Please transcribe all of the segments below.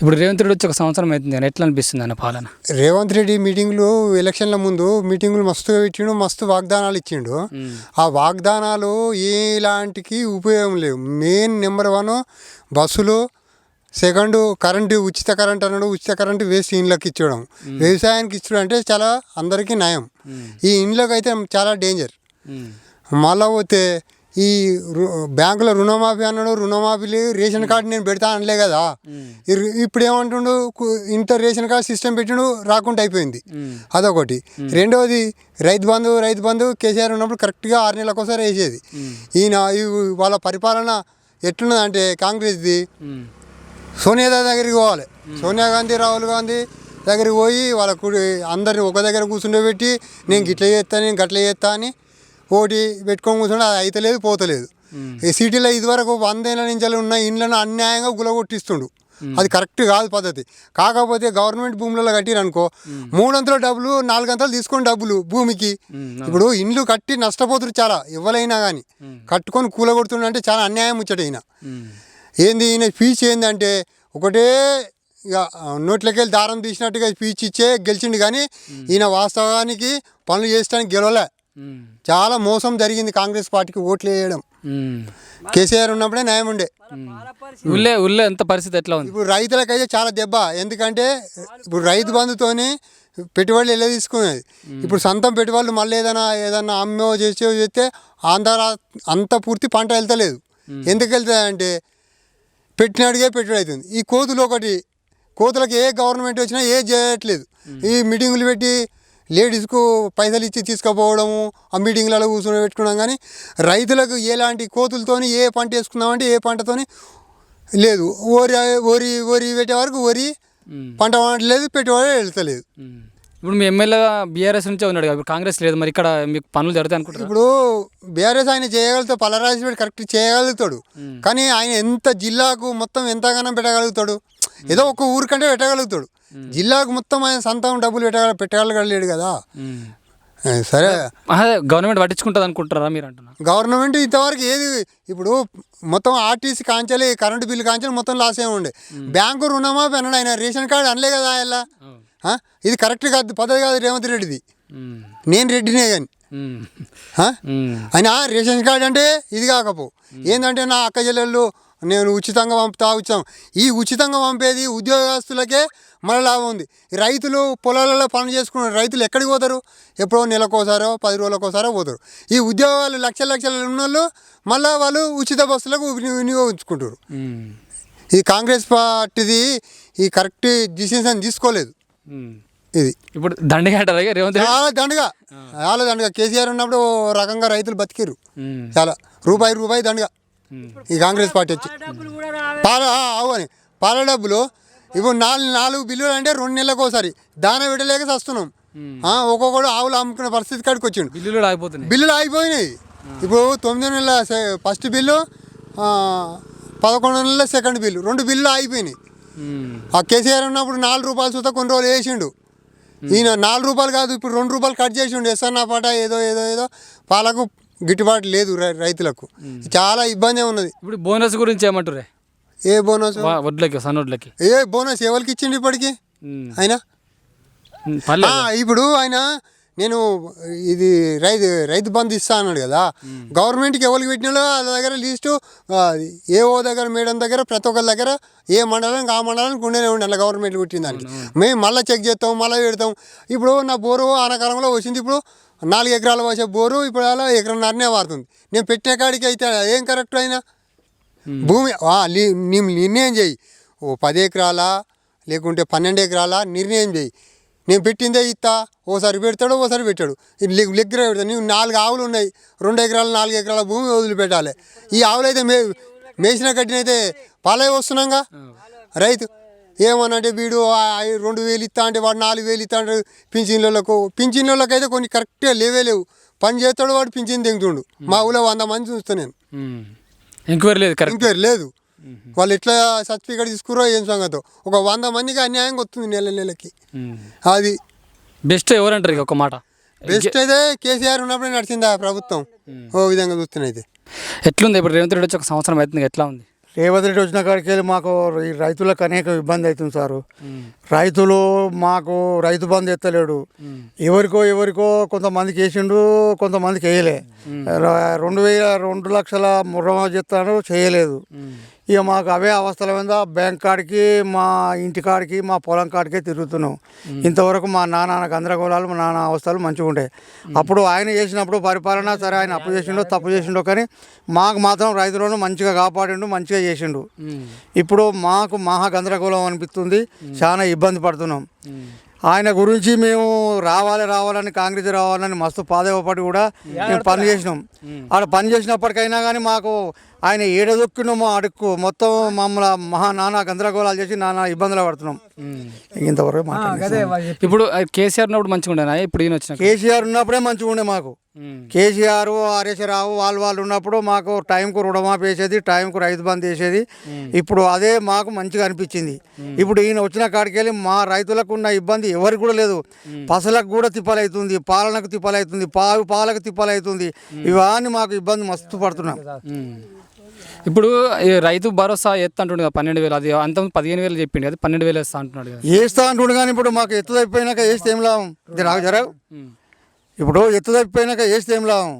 ఇప్పుడు రేవంత్ రెడ్డి వచ్చి ఒక సంవత్సరం అవుతుంది అని ఎట్లా అనిపిస్తుంది అన్న పాలన? రేవంత్ రెడ్డి మీటింగ్లు ఎలక్షన్ల ముందు మీటింగులు మస్తుగా పెట్టిండు, మస్తు వాగ్దానాలు ఇచ్చిండు. ఆ వాగ్దానాలు ఎలాంటికి ఉపయోగం లేవు. మెయిన్ నెంబర్ 1 బస్సులు, సెకండ్ కరెంటు, ఉచిత కరెంట్ అన్నాడు. ఉచిత కరెంటు వేస్ట్ ఇండ్లకి ఇచ్చడం, వ్యవసాయానికి ఇచ్చడం అంటే చాలా అందరికీ నయం. ఈ ఇండ్లకి అయితే చాలా డేంజర్. మళ్ళా పోతే ఈ బ్యాంకులో రుణమాఫీ అన్నాడు. రుణమాఫీ రేషన్ కార్డు నేను పెడతా అనలే కదా. ఇప్పుడు ఏమంటుండు, ఇంత రేషన్ కార్డు సిస్టమ్ పెట్టిండు, రాకుండా అయిపోయింది. అదొకటి. రెండవది రైతు బంధు కేసీఆర్ ఉన్నప్పుడు కరెక్ట్గా 6 నెలలకు ఒకసారి వేసేది. ఈయన వాళ్ళ పరిపాలన ఎట్లున్నదంటే కాంగ్రెస్ది, సోనియా దగ్గరికి పోవాలి. సోనియా గాంధీ, రాహుల్ గాంధీ దగ్గరికి పోయి వాళ్ళ అందరిని ఒక దగ్గర కూర్చుండబెట్టి నేను గిట్ల చేస్తా, నేను గట్ల చేస్తా అని ఓటి పెట్టుకొని కూర్చుంటే అది అయితే లేదు, పోతలేదు. ఈ సిటీలో ఇదివరకు 100 ఏళ్ళ నుంచి ఉన్న ఇండ్లను అన్యాయంగా గులగొట్టిస్తుండు. అది కరెక్ట్ కాదు పద్ధతి. కాకపోతే గవర్నమెంట్ భూములలో కట్టిరనుకో 3 అంతల డబ్బులు, 4 అంతలు తీసుకొని డబ్బులు భూమికి. ఇప్పుడు ఇండ్లు కట్టి నష్టపోతురు చాలా. ఎవరైనా కానీ కట్టుకొని కూలగొడుతుండే చాలా అన్యాయం ముచ్చట. ఈయన ఈయన స్పీచ్ ఏంటంటే ఒకటే ఇక నోట్లకెళ్ళి దారం తీసినట్టుగా స్పీచ్ ఇచ్చే గెలిచిండు. కానీ ఈయన వాస్తవానికి పనులు చేయడానికి గెలవలే. చాలా మోసం జరిగింది కాంగ్రెస్ పార్టీకి ఓట్లు వేయడం. కేసీఆర్ ఉన్నప్పుడే న్యాయం ఉండే. ఊళ్ళో ఎంత పరిస్థితి ఎట్లా ఉంది? ఇప్పుడు రైతులకైతే చాలా దెబ్బ. ఎందుకంటే ఇప్పుడు రైతు బంధుతోని పెట్టుబడులు ఎలా తీసుకునేది. ఇప్పుడు సొంతం పెట్టుబడులు మళ్ళీ ఏదైనా అమ్మో చేస్తే అంత పూర్తి పంట వెళ్తలేదు. ఎందుకు వెళ్తుందంటే పెట్టినడిగే పెట్టుబడి అవుతుంది. ఈ కోతులకు ఏ గవర్నమెంట్ వచ్చినా ఏ చేయట్లేదు. ఈ మీటింగులు పెట్టి లేడీస్కు పైసలు ఇచ్చి తీసుకుపోవడము, ఆ మీటింగ్లలో కూర్చొని పెట్టుకున్నాం. కానీ రైతులకు ఎలాంటి కోతులతోని ఏ పంట వేసుకుందామంటే ఏ పంటతోని లేదు. వరి పెట్టే వరకు వరి పంట పండలేదు, పెట్టుబడి వెళ్తలేదు. ఇప్పుడు మీ ఎమ్మెల్యే బీఆర్ఎస్ నుంచే ఉన్నాడు, ఇప్పుడు కాంగ్రెస్ లేదు. మరి ఇక్కడ మీకు పనులు జరుగుతాయి అనుకుంటారు? ఇప్పుడు బీఆర్ఎస్ ఆయన చేయగలుగుతాడు, పల్లరాజు పెట్టి కరెక్ట్ చేయగలుగుతాడు. కానీ ఆయన ఎంత జిల్లాకు మొత్తం ఎంతగానో పెట్టగలుగుతాడు? ఏదో ఒక ఊరికంటే పెట్టగలుగుతాడు. జిల్లాకు మొత్తం ఆయన సొంతం డబ్బులు పెట్టగలగలేడు కదా. సరే, గవర్నమెంట్ పట్టించుకుంటుంది అనుకుంటారా మీరు? అంటున్నా గవర్నమెంట్ ఇంతవరకు ఏది, ఇప్పుడు మొత్తం ఆర్టీసీ కాంచాలి, కరెంటు బిల్లు కాంచాలి, మొత్తం లాస్ ఏమి ఉండే. బ్యాంకు రుణమాఫీ అన్నాడు ఆయన, రేషన్ కార్డు అనలే కదా ఆయన. ఇది కరెక్ట్ కాదు, పద్ధతి కాదు రేవంత్ రెడ్డిది. నేను రెడ్డినే కానీ ఆయన రేషన్ కార్డు అంటే ఇది కాకపో ఏంటంటే నా అక్క చెల్లెళ్ళు నేను ఉచితంగా పంపుతాం. ఈ ఉచితంగా పంపేది ఉద్యోగస్తులకే మళ్ళీ లాభం ఉంది. రైతులు పొలాలలో పనులు చేసుకున్న రైతులు ఎక్కడికి పోతారు? ఎప్పుడో నెలకోసారో 10 రోజులకోసారో పోతారు. ఈ ఉద్యోగాలు లక్షల ఉన్న వాళ్ళు మళ్ళీ వాళ్ళు ఉచిత బస్సులకు వినియోగించుకుంటారు. ఈ కాంగ్రెస్ పార్టీది ఈ కరెక్ట్ డిసిషన్ తీసుకోలేదు. ఇది ఇప్పుడు దండగా రేవంత్ చాలా దండగా కేసీఆర్ ఉన్నప్పుడు రకంగా రైతులు బతికిరు చాలా. రూపాయి దండగా ఈ కాంగ్రెస్ పార్టీ వచ్చి పాల డబ్బులు ఇప్పుడు 4 బిల్లులు అంటే 2 నెలలకు ఒకసారి దాన పెట్టలేక చస్తున్నాం. ఒక్కొక్కడు ఆవులు అమ్ముకునే పరిస్థితి కాడికి వచ్చిండు. బిల్లులు ఆగిపోయినాయి. ఇప్పుడు 9 నెలల ఫస్ట్ బిల్లు, 11 నెలల సెకండ్ బిల్లు, 2 బిల్లులు ఆగిపోయినాయి. ఆ కేసీఆర్ ఉన్నప్పుడు 4 రూపాయలు చూస్తే కొన్ని రోజులు వేసిండు. ఈయన 4 రూపాయలు కాదు, ఇప్పుడు 2 రూపాయలు కట్ చేసిండు. ఎస్ఆర్ పాట ఏదో పాలకు గిట్టుబాటు లేదు రైతులకు. చాలా ఇబ్బంది ఉన్నది. ఇప్పుడు బోనస్ గురించి ఏమంటారు? ఏ బోనస్? వడ్లకి, సన్నొడ్లకి ఏ బోనస్ ఎవరికి ఇచ్చిండు ఇప్పటికి ఆయన? ఇప్పుడు ఆయన నేను ఇది రైతు బంధు ఇస్తా అన్నాడు కదా. గవర్నమెంట్కి ఎవరికి పెట్టినాలో వాళ్ళ దగ్గర లిస్టు ఏఓ దగ్గర, మేడం దగ్గర, ప్రతి ఒక్కరి దగ్గర ఏ మండలానికి ఆ మండలానికి ఉండేనే ఉండి అలా గవర్నమెంట్ పెట్టిన దానికి మేము మళ్ళీ చెక్ చేస్తాం, మళ్ళీ పెడతాం. ఇప్పుడు నా బోరు ఆనకాలంలో వచ్చింది. ఇప్పుడు 4 ఎకరాలు వచ్చే బోరు ఇప్పుడు అలా 1.5 ఎకరం వాడుతుంది. నేను పెట్టే కాడికి అయితే ఏం కరెక్ట్ అయినా భూమి నిర్ణయం చేయి. 10 ఎకరాలా లేకుంటే 12 ఎకరాలా నిర్ణయం చేయి. నేను పెట్టిందే ఇస్తా. ఓసారి పెడతాడు, ఓసారి పెట్టాడు. లెగ్గర పెడతాడు. నువ్వు 4 ఆవులు ఉన్నాయి, 2 ఎకరాలు 4 ఎకరాల భూమి వదిలిపెట్టాలి. ఈ ఆవులు అయితే మేసిన కట్టినైతే పాలే వస్తున్నాగా. రైతు ఏమనంటే వీడు 2,000 ఇస్తా అంటే వాడు 4,000 ఇస్తా అంటే పింఛన్లకు అయితే కొన్ని కరెక్ట్గా లేవు. పని చేస్తాడు వాడు, పింఛన్ తెంగుతుండు. మా ఊళ్ళో 100 మంది చూస్తాను నేను. ఎంక్వైరీ లేదు. వాళ్ళు ఎట్లా సర్టిఫికేట్ తీసుకురో ఏం సంగతో. ఒక 100 మందికి అన్యాయంగా వస్తుంది నెలకి. అది బెస్ట్ ఎవరంటారు? ఒక మాట బెస్ట్ అయితే కేసీఆర్ ఉన్నప్పుడే నడిచింది ఆ ప్రభుత్వం. ఓ విధంగా చూస్తున్నైతే ఎట్లుంది? ఇప్పుడు రేవంత్ రెడ్డి వచ్చి 1 సంవత్సరం అవుతుంది, ఎట్లా ఉంది? రేవంత్ రెడ్డి వచ్చిన కాడికి వెళ్ళి మాకు ఈ రైతులకు అనేక ఇబ్బంది అవుతుంది సారు. రైతులు మాకు రైతు బంధు ఎత్తలేడు. ఎవరికో కొంతమందికి వేసిండు, కొంతమందికి వేయలే. 2 లక్షల రుణమాఫీ చేస్తాడు, చేయలేదు. ఇక మాకు అవే అవస్థల మీద బ్యాంక్ కాడికి, మా ఇంటి కాడికి, మా పొలం కాడికే తిరుగుతున్నాం. ఇంతవరకు మా నాన్న గందరగోళాలు, మా నాన్న అవస్థలు మంచిగా ఉంటాయి. అప్పుడు ఆయన చేసినప్పుడు పరిపాలన సరే, ఆయన అప్పు చేసిండో తప్పు చేసిండో, కానీ మాకు మాత్రం రైతులను మంచిగా కాపాడిండు, మంచిగా చేసిండు. ఇప్పుడు మాకు మహా గందరగోళం అనిపిస్తుంది, చాలా ఇబ్బంది పడుతున్నాం. ఆయన గురించి మేము రావాలని కాంగ్రెస్ రావాలని మస్తు పాదపడి కూడా మేము పని చేసినాం. ఆడ పని చేసినప్పటికైనా కానీ మాకు ఆయన ఏడదొక్కినామో అడుక్కు మొత్తం మమ్మల్ని నానా గందరగోళాలు చేసి నానా ఇబ్బందులు పడుతున్నాం. ఇంతవరకు ఇప్పుడు కేసీఆర్ ఉన్నప్పుడు మంచిగా ఉండేనా? ఇప్పుడు ఈయన వచ్చిన కేసీఆర్ ఉన్నప్పుడే మంచిగా ఉండే మాకు. కేసీఆర్, హరీష్ రావు వాళ్ళు ఉన్నప్పుడు మాకు టైంకు రుణమాఫీ వేసేది, టైంకు రైతు బంధు వేసేది. ఇప్పుడు అదే మాకు మంచిగా అనిపించింది. ఇప్పుడు ఈయన వచ్చిన కాడికి వెళ్ళి మా రైతులకు ఉన్న ఇబ్బంది ఎవరికి కూడా లేదు. పసలకు కూడా తిప్పలవుతుంది, పాలనకు తిప్పలవుతుంది, పాలకు తిప్పలవుతుంది. ఇవన్నీ మాకు ఇబ్బంది మస్తు పడుతున్నాం. ఇప్పుడు రైతు భరోసా ఎత్తు అంటుండే కదా 12,000, అది అంత 15,000 చెప్పిండు కదా, 12,000 వేస్తా అంటున్నాడు కదా. వేస్తా అంటుండే కానీ ఇప్పుడు మాకు ఎత్తు తప్పిపోయినాక వేస్తే ఏం లాభం? జరగవు. ఇప్పుడు ఎత్తు తప్పిపోయినాక వేస్తే ఏం లాభం?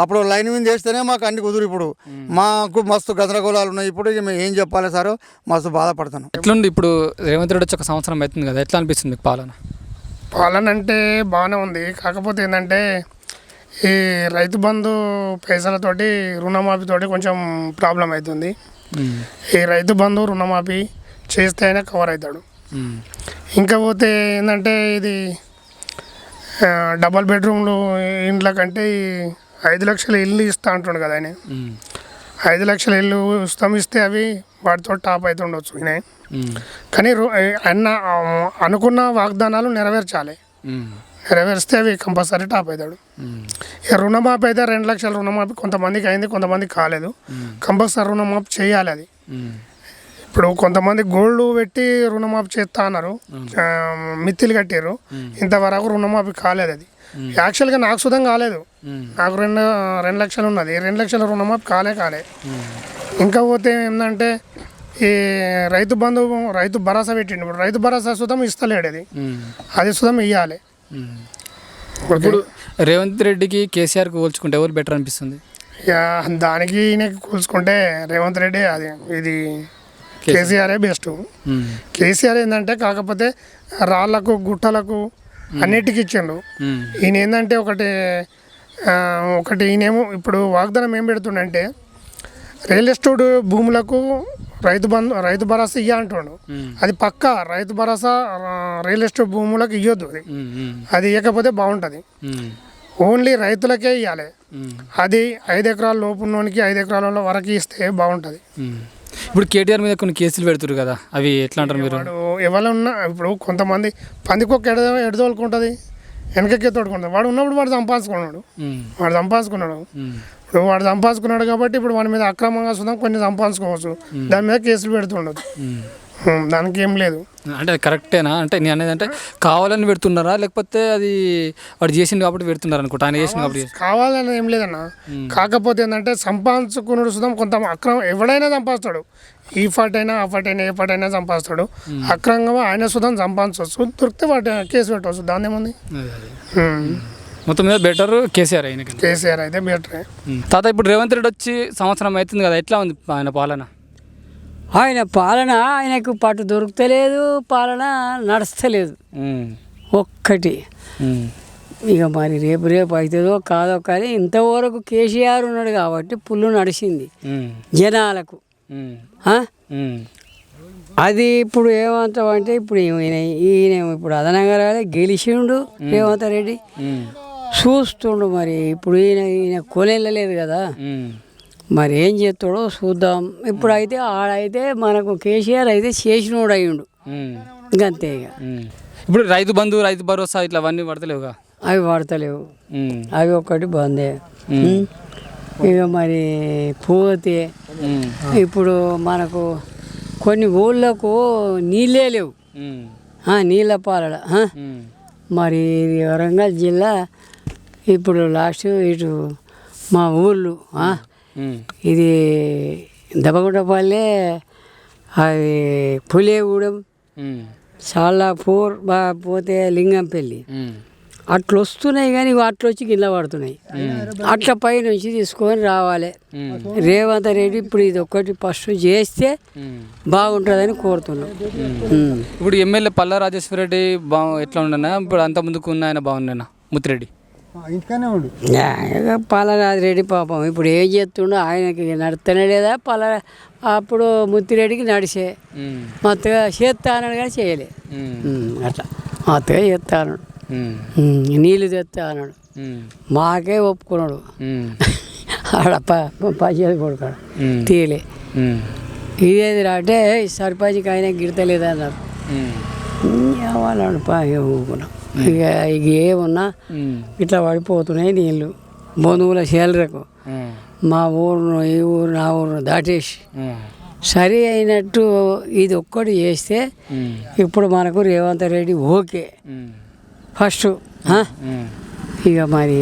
అప్పుడు లైన్ మీద వేస్తేనే మాకు అన్ని కుదురు. ఇప్పుడు మాకు మస్తు గందరగోళాలు ఉన్నాయి. ఇప్పుడు మేము ఏం చెప్పాలి సార్, మస్తు బాధపడుతున్నాం. ఎట్లుండి ఇప్పుడు రేవంత్ రెడ్డి వచ్చి 1 సంవత్సరం అవుతుంది కదా, ఎట్లా అనిపిస్తుంది మీకు పాలన? అంటే బాగానే ఉంది. కాకపోతే ఏంటంటే ఈ రైతు బంధు పైసలతోటి రుణమాఫీతోటి కొంచెం ప్రాబ్లం అవుతుంది. ఈ రైతు బంధు రుణమాఫీ చేస్తే అయినా కవర్ అవుతాడు. ఇంకా పోతే ఏంటంటే ఇది డబల్ బెడ్రూమ్లు ఇండ్ల కంటే ఈ 5 లక్షల ఇల్లు ఇస్తా అంటుండు కదా ఆయన. 5 లక్షల ఇల్లు ఇస్తే అవి వాటితో టాప్ అవుతుండొచ్చు ఈయన. కానీ అన్న అనుకున్న వాగ్దానాలు నెరవేర్చాలి. నెరవేరిస్తే అవి కంపల్సరీ టాప్ అవుతాడు. ఇక రుణమాఫీ అయితే 2 లక్షల రుణమాఫీ కొంతమందికి అయింది, కొంతమందికి కాలేదు. కంపల్సరీ రుణమాఫీ చేయాలి. అది ఇప్పుడు కొంతమంది గోల్డ్ పెట్టి రుణమాఫీ చేస్తా అన్నారు, మిత్తిలు కట్టారు, ఇంతవరకు రుణమాఫీ కాలేదు. అది యాక్చువల్గా నాకు సుధం కాలేదు. నాకు 2 లక్షలు ఉన్నది, 2 లక్షల రుణమాఫీ కాలే. ఇంకా పోతే ఏంటంటే ఈ రైతు బంధు, రైతు భరోసా పెట్టిండు. ఇప్పుడు రైతు భరోసా సుతం ఇస్తలేడు. అది సుతం ఇవ్వాలి. ఇప్పుడు రేవంత్ రెడ్డికి కేసీఆర్కి పోల్చుకుంటే ఎవరు బెటర్ అనిపిస్తుంది? దానికి ఈయనకి కూల్చుకుంటే రేవంత్ రెడ్డి, అది ఇది కేసీఆరే బెస్ట్. కేసీఆర్ ఏంటంటే కాకపోతే రాళ్లకు, గుట్టలకు అన్నిటికి ఇచ్చిండు. ఈయన ఏంటంటే ఒకటి ఈయనేమో ఇప్పుడు వాగ్దానం ఏం పెడుతుండంటే రియల్ ఎస్టేట్ భూములకు రైతు భరోసా ఇయ్య అంటుండు. అది పక్కా రైతు భరోసా రియల్ ఎస్టేట్ భూములకు ఇవ్వద్దు. అది ఇవ్వకపోతే బాగుంటుంది. ఓన్లీ రైతులకే ఇవ్వాలి. అది 5 ఎకరాల లోపు ఉన్నోనికి 5 ఎకరాల వరకు ఇస్తే బాగుంటుంది. ఇప్పుడు కేటీఆర్ మీద కొన్ని కేసులు పెడుతున్నారు కదా, అవి ఎట్లా అంటారు మీరు? ఎవరన్నా ఇప్పుడు కొంతమంది పందికొక్క ఎడదోలుకుంటుంది, వెనకకే తోడుకుంటుంది. వాడు ఉన్నప్పుడు వాడు సంపాదించుకున్నాడు. ఇప్పుడు వాడు సంపాదించుకున్నాడు కాబట్టి ఇప్పుడు వాడి మీద అక్రమంగా సుధం కొన్ని సంపాదించుకోవచ్చు. దాని మీద కేసులు పెడుతుండదు. దానికి ఏం లేదు. అంటే అది కరెక్టేనా? అంటే నేను అనేది అంటే కావాలని పెడుతున్నారా, లేకపోతే అది వాడు చేసిండు కాబట్టి పెడుతున్నారు అనుకుంటా, ఆయన చేసిండు కాబట్టి? కావాలని ఏం లేదన్న. కాకపోతే ఏంటంటే సంపాదించుకున్నాడు సుధం కొంత అక్రమం. ఎవడైనా సంపాదిస్తాడు, ఈ ఫాట్ అయినా ఆ ఫాట్ అయినా ఏ ఫాట్ అయినా సంపాదిస్తాడు. అక్రమంగా ఆయన సుధం సంపాదించవచ్చు. దొరికితే వాటి కేసు పెట్టవచ్చు. దాని ఏముంది? మొత్తం మీద బెటర్ కేసీఆర్ అయితే బెటరే. తాత ఇప్పుడు రేవంత్ రెడ్డి వచ్చి 1 సంవత్సరం అవుతుంది కదా, ఎట్లా ఉంది ఆయన పాలన? ఆయనకు పట్టు దొరుకుతలేదు, పాలన నడుస్తలేదు ఒక్కటి. ఇక మరి రేపు అవుతుందో కాదో, కానీ ఇంతవరకు కేసీఆర్ ఉన్నాడు కాబట్టి పుల్లు నడిచింది జనాలకు. అది ఇప్పుడు ఏమంటామంటే ఇప్పుడు ఈయన ఇప్పుడు అదనంగా గెలిచిండు రేవంత్ రెడ్డి, చూస్తుండు. మరి ఇప్పుడు ఈయన కొనెళ్ళలేదు కదా, మరి ఏం చేస్తాడో చూద్దాం. ఇప్పుడు అయితే ఆడైతే మనకు కేసీఆర్ అయితే చేసినోడు అయ్యిండు, ఇంకంతే. ఇక ఇప్పుడు రైతు బంధు, రైతు భరోసా ఇట్లా అవన్నీ పడతలేవుగా? అవి పడతలేవు, అవి ఒక్కటి బందే. ఇక మరి పోతే ఇప్పుడు మనకు కొన్ని ఊళ్ళకు నీళ్ళే లేవు, నీళ్ళ పాలడ. మరి వరంగల్ జిల్లా ఇప్పుడు లాస్ట్ ఇటు మా ఊళ్ళు ఇది దెబ్బగుంటపల్లె, అది పులేగూడెం, సాలాపూర్, పోతే లింగంపల్లి అట్లా వస్తున్నాయి. కానీ అట్లా వచ్చి కింద పడుతున్నాయి. అట్లా పై నుంచి తీసుకొని రావాలి. రేవంత్ రెడ్డి ఇప్పుడు ఇది ఒక్కటి ఫస్ట్ చేస్తే బాగుంటుందని కోరుతున్నాం. ఇప్పుడు ఎమ్మెల్యే పల్లా రాజేశ్వర రెడ్డి ఎట్లా ఉండనా, ఇప్పుడు అంత ముందుకు ఉన్న ఆయన బాగుండేనా ముత్తిరెడ్డి? ఇంటికానే ఉండు. పాలరాజిరెడ్డి పాపం ఇప్పుడు ఏం చేస్తుండో ఆయనకి నడుస్తూనే లేదా. అప్పుడు ముత్తిరెడ్డికి నడిచే మొత్తగా చేస్తా అన్నాడు కానీ చేయలే. అట్లా మొత్తగా చేస్తా అన్నాడు, నీళ్ళు తెస్తా అన్నాడు, మాకే ఒప్పుకున్నాడు. ఆడ పచ్చేది కొడుకాడు తీయలే. ఇదేది అంటే సర్పంచ్కి ఆయన గిడతలేదు అన్నారు. వాళ్ళని ఊపుకున్నాం. ఇక ఏమున్నా ఇట్లా పడిపోతున్నాయి నీళ్ళు. బంధువుల చేలరకు మా ఊరును ఈ ఊరు నా ఊరును దాటేసి సరి అయినట్టు ఇది ఒక్కటి చేస్తే ఇప్పుడు మనకు రేవంత్ రెడ్డి ఓకే ఫస్ట్. ఇక మరి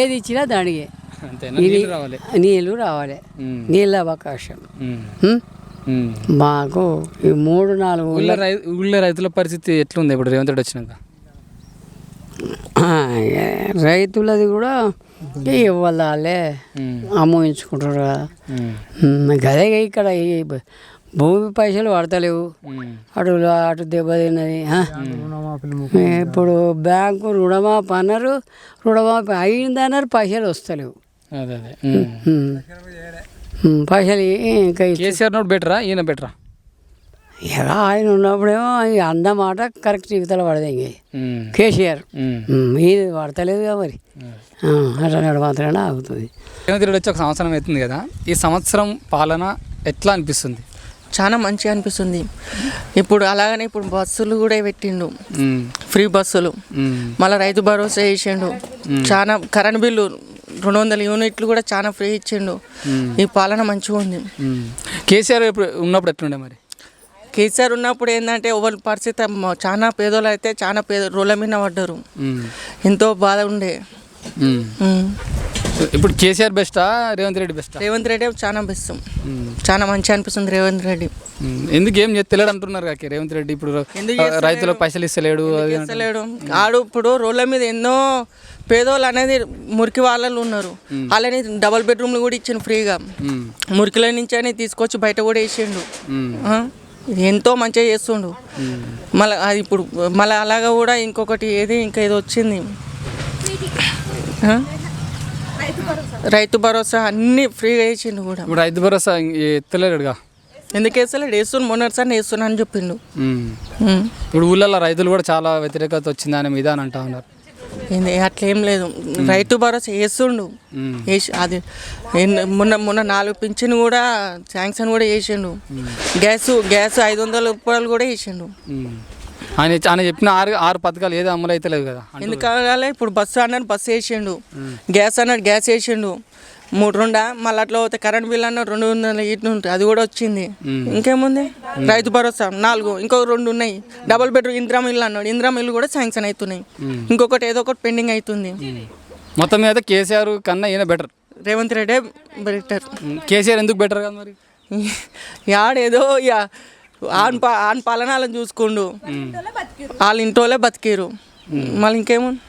ఏది ఇచ్చినా దానికి నీళ్ళు రావాలి, నీళ్ళ అవకాశం. మాకు ఈ 3-4 ఊళ్ళో రైతుల పరిస్థితి ఎట్లుంది ఇప్పుడు రేవంత్ రెడ్డి వచ్చినాక? రైతులది కూడా ఇవ్వాలే అమ్మయించుకుంటారు కదా. గదే ఇక్కడ ఈ భూమి పైసలు పడతలేవు, అటు దెబ్బతిన్నది. ఇప్పుడు బ్యాంకు రుణమాఫీ అన్నారు, రుణమాఫీ అయిందన్నారు, పైసలు వస్తలేవు. పైసలు ఇంకా కేసీఆర్ నోట్ బెటరా ఈయన బెటరా? ఎలా ఆయన ఉన్నప్పుడేమో అన్నమాట కరెక్ట్ జీవితాలు పడదే. ఇంక కేసీఆర్ ఇది పడతలేదుగా మరి. అట్లా మాత్రమే అవుతుంది. రేవంత్ రెడ్డి వచ్చి 1 సంవత్సరం అవుతుంది కదా, ఈ సంవత్సరం పాలన ఎట్లా అనిపిస్తుంది? చాలా మంచిగా అనిపిస్తుంది. ఇప్పుడు అలాగనే ఇప్పుడు బస్సులు కూడా పెట్టిండు, ఫ్రీ బస్సులు. మళ్ళీ రైతు భరోసా వేసిండు. చాలా కరెంట్ బిల్లు 200 యూనిట్లు కూడా చాలా ఫ్రీ ఇచ్చిండు. ఈ పాలన మంచిగా ఉంది. కేసీఆర్ ఉన్నప్పుడు ఎట్లుండే మరి? కేసీఆర్ ఉన్నప్పుడు ఏంటంటే ఎవరి పరిస్థితి చాలా పేదోళ్ళు అయితే చాలా రోడ్ల మీద పడ్డారు, ఎంతో బాధ ఉండే. ఇప్పుడు కేసీఆర్ బెస్టా రేవంత్ రెడ్డి బెస్టా? రేవంత్ రెడ్డి చాలా బెస్ట్, చాలా మంచిగా అనిపిస్తుంది రేవంత్ రెడ్డి. ఎందుకు ఏం తెలియదు అంటున్నారు కాక రేవంత్ రెడ్డి? ఇప్పుడు రైతులకు పైసలు ఇస్తలేడు. ఆడు ఇప్పుడు రోడ్ల మీద ఎన్నో పేదోళ్ళు అనేది మురికి వాళ్ళు ఉన్నారు, వాళ్ళని డబల్ బెడ్రూమ్లు కూడా ఇచ్చిండు ఫ్రీగా. మురికిల నుంచి అని తీసుకొచ్చి బయట కూడా వేసిండు. ఎంతో మంచిగా చేస్తుండు. మళ్ళీ అది ఇప్పుడు మళ్ళీ అలాగా కూడా ఇంకొకటి ఇంకా ఏదో వచ్చింది, రైతు భరోసా అన్నీ ఫ్రీగా వేసిండు కూడా. ఇప్పుడు రైతు భరోసా ఎత్తలేడుగా. ఎందుకు వేస్తలేడు? వేస్తుండు, మొన్నటిసారి వేస్తున్నా అని చెప్పిండు. ఇప్పుడు ఊళ్ళల్లో రైతులు కూడా చాలా వ్యతిరేకత వచ్చింది ఆయన మీద అని అంటా ఉన్నారు. అట్లేం లేదు, రైతు భరోసా వేస్తుండు. వేసి అది మొన్న 4 పింఛన్ కూడా శాంక్షన్ కూడా వేసిండు. గ్యాస్ 500 రూపాయలు కూడా వేసిండు. ఆయన చెప్పిన 6 పథకాలు ఏదో అమలు అయితే లేదు కదా. ఎందుకంటే ఇప్పుడు బస్సు అన్నాడు, బస్సు వేసిండు. గ్యాస్ అన్నాడు, గ్యాస్ వేసిండు. 3 మళ్ళీ అట్లా పోతే కరెంట్ బిల్ అన్న 200 ఇటు ఉంటుంది, అది కూడా వచ్చింది. ఇంకేముంది? రైతు భరోసా 4, ఇంకొక 2 ఉన్నాయి. డబుల్ బెడ్రూమ్ ఇందిరా ఇల్లు అన్నాడు, ఇందిరా ఇల్లు కూడా శాంక్షన్ అవుతున్నాయి. ఇంకొకటి ఏదో ఒకటి పెండింగ్ అవుతుంది. మొత్తం మీద కేసీఆర్ కన్నా ఈయన బెటర్, రేవంత్ రెడ్డి బెటర్. కేసీఆర్ ఎందుకు బెటర్ కదా మరి? యాడేదో ఆన్ పాలన వాళ్ళని చూసుకుండు, వాళ్ళ ఇంటోళ్ళే బతికిరు. మళ్ళీ ఇంకేముంది?